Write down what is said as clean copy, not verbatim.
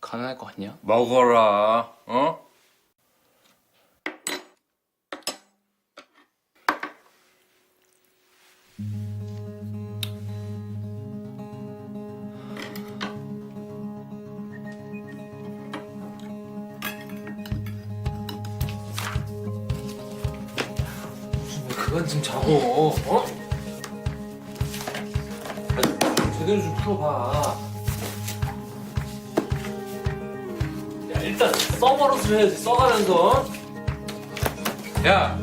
가능할 것 같냐? 먹어라. 어? 그건 좀 자고, 어? 아니, 제대로 좀 풀어봐. 야, 일단 써버릇을 해야지, 써가면서. 야,